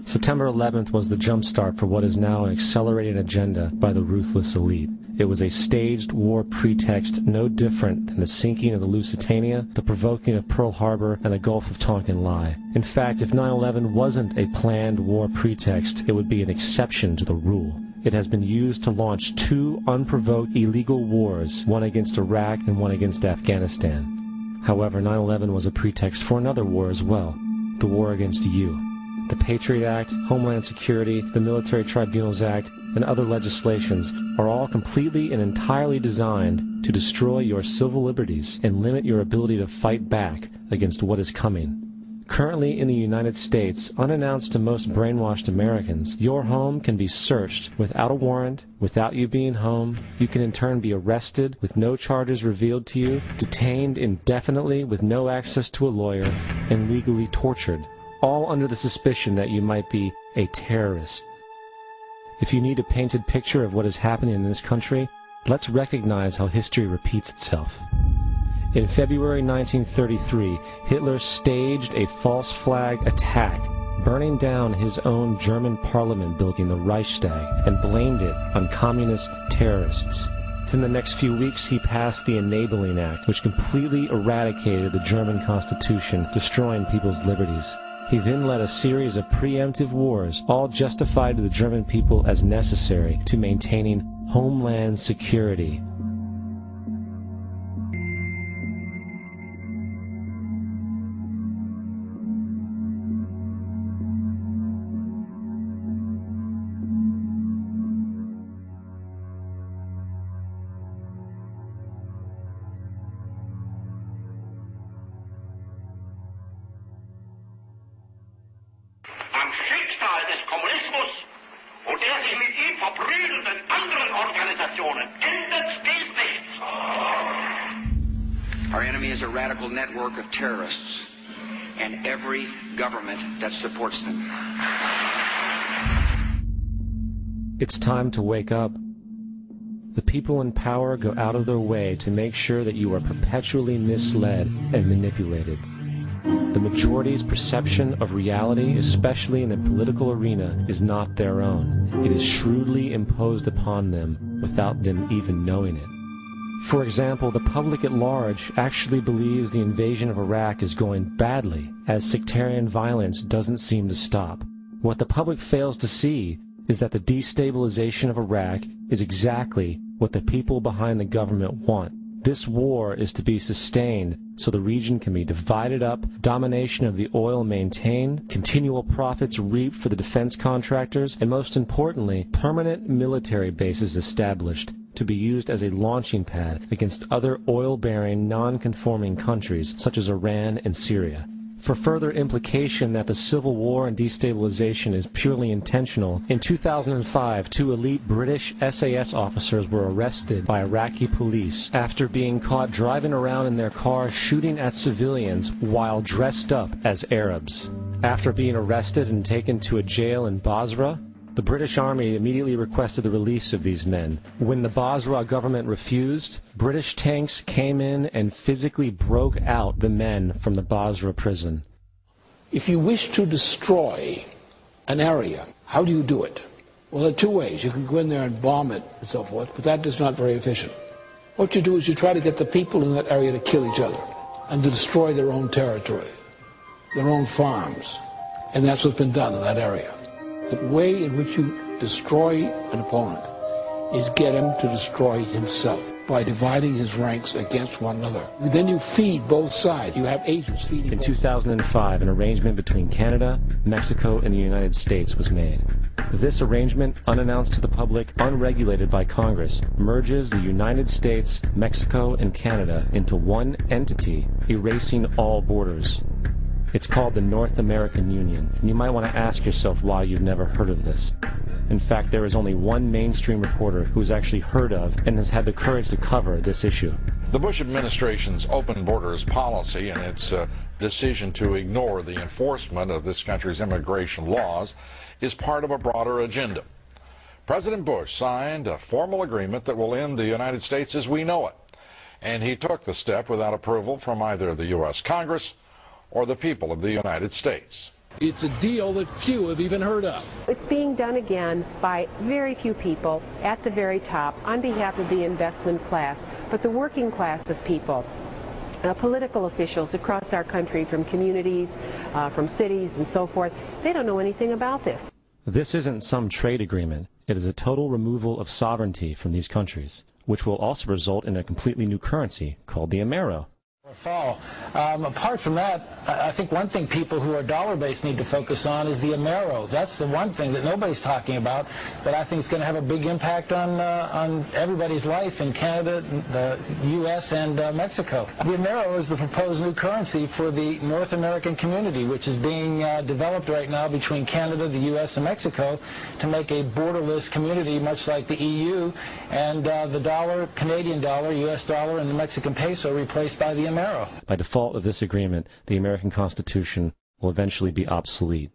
September 11th was the jumpstart for what is now an accelerated agenda by the ruthless elite. It was a staged war pretext no different than the sinking of the Lusitania, the provoking of Pearl Harbor, and the Gulf of Tonkin lie. In fact, if 9/11 wasn't a planned war pretext, it would be an exception to the rule. It has been used to launch 2 unprovoked illegal wars, one against Iraq and one against Afghanistan. However, 9/11 was a pretext for another war as well, the war against you. The Patriot Act, Homeland Security, the Military Tribunals Act, and other legislations are all completely and entirely designed to destroy your civil liberties and limit your ability to fight back against what is coming. Currently in the United States, unannounced to most brainwashed Americans, your home can be searched without a warrant, without you being home. You can in turn be arrested with no charges revealed to you, detained indefinitely with no access to a lawyer, and legally tortured, all under the suspicion that you might be a terrorist. If you need a painted picture of what is happening in this country, let's recognize how history repeats itself. In February 1933, Hitler staged a false flag attack, burning down his own German parliament building, the Reichstag, and blamed it on communist terrorists. In the next few weeks, he passed the Enabling Act, which completely eradicated the German Constitution, destroying people's liberties. He then led a series of preemptive wars, all justified to the German people as necessary to maintaining homeland security. Our enemy is a radical network of terrorists and every government that supports them. It's time to wake up. The people in power go out of their way to make sure that you are perpetually misled and manipulated. The majority's perception of reality, especially in the political arena, is not their own. It is shrewdly imposed upon them without them even knowing it. For example, the public at large actually believes the invasion of Iraq is going badly, as sectarian violence doesn't seem to stop. What the public fails to see is that the destabilization of Iraq is exactly what the people behind the government want. This war is to be sustained so the region can be divided up, domination of the oil maintained, continual profits reaped for the defense contractors, and most importantly, permanent military bases established to be used as a launching pad against other oil-bearing, non-conforming countries such as Iran and Syria. For further implication that the civil war and destabilization is purely intentional, in 2005, 2 elite British SAS officers were arrested by Iraqi police after being caught driving around in their car shooting at civilians while dressed up as Arabs. After being arrested and taken to a jail in Basra, the British Army immediately requested the release of these men. When the Basra government refused, British tanks came in and physically broke out the men from the Basra prison. If you wish to destroy an area, how do you do it? Well, there are 2 ways. You can go in there and bomb it and so forth, but that is not very efficient. What you do is you try to get the people in that area to kill each other and to destroy their own territory, their own farms. And that's what's been done in that area. The way in which you destroy an opponent is get him to destroy himself by dividing his ranks against one another. Then you feed both sides. You have agents feeding. In 2005, an arrangement between Canada, Mexico, and the United States was made. This arrangement, unannounced to the public, unregulated by Congress, merges the United States, Mexico, and Canada into one entity, erasing all borders. It's called the North American Union, and you might want to ask yourself why you've never heard of this. In fact, there is only one mainstream reporter who has actually heard of and has had the courage to cover this issue. The Bush administration's open borders policy and its decision to ignore the enforcement of this country's immigration laws is part of a broader agenda. President Bush signed a formal agreement that will end the United States as we know it, and he took the step without approval from either the U.S. Congress or the people of the United States. It's a deal that few have even heard of. It's being done again by very few people at the very top on behalf of the investment class, but the working class of people, political officials across our country, from communities, from cities and so forth, they don't know anything about this. This isn't some trade agreement. It is a total removal of sovereignty from these countries, which will also result in a completely new currency called the Amero. Fall. Apart from that, I think one thing people who are dollar-based need to focus on is the Amero. That's the one thing that nobody's talking about, but I think it's going to have a big impact on everybody's life in Canada, the U.S., and Mexico. The Amero is the proposed new currency for the North American community, which is being developed right now between Canada, the U.S., and Mexico to make a borderless community, much like the EU, and the dollar, Canadian dollar, U.S. dollar, and the Mexican peso replaced by the Amero. By default of this agreement, the American Constitution will eventually be obsolete.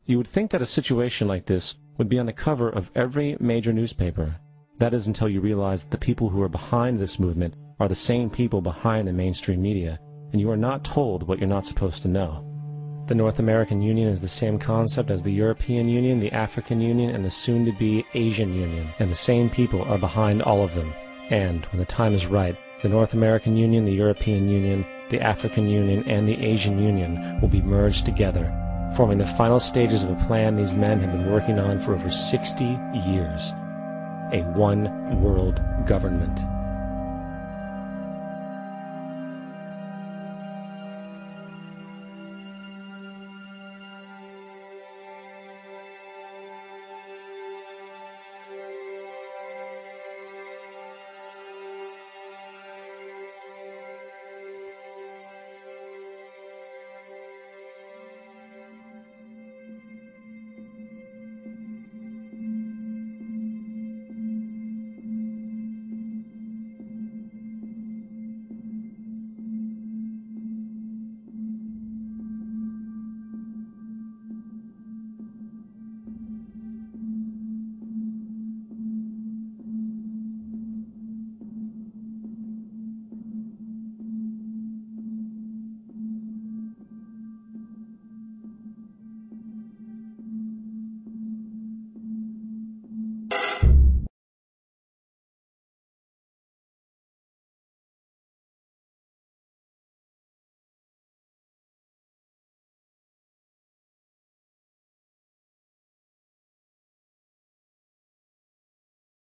You would think that a situation like this would be on the cover of every major newspaper. That is until you realize that the people who are behind this movement are the same people behind the mainstream media, and you are not told what you're not supposed to know. The North American Union is the same concept as the European Union, the African Union, and the soon-to-be Asian Union, and the same people are behind all of them. And, when the time is right, the North American Union, the European Union, the African Union, and the Asian Union will be merged together, forming the final stages of a plan these men have been working on for over 60 years. A one-world government.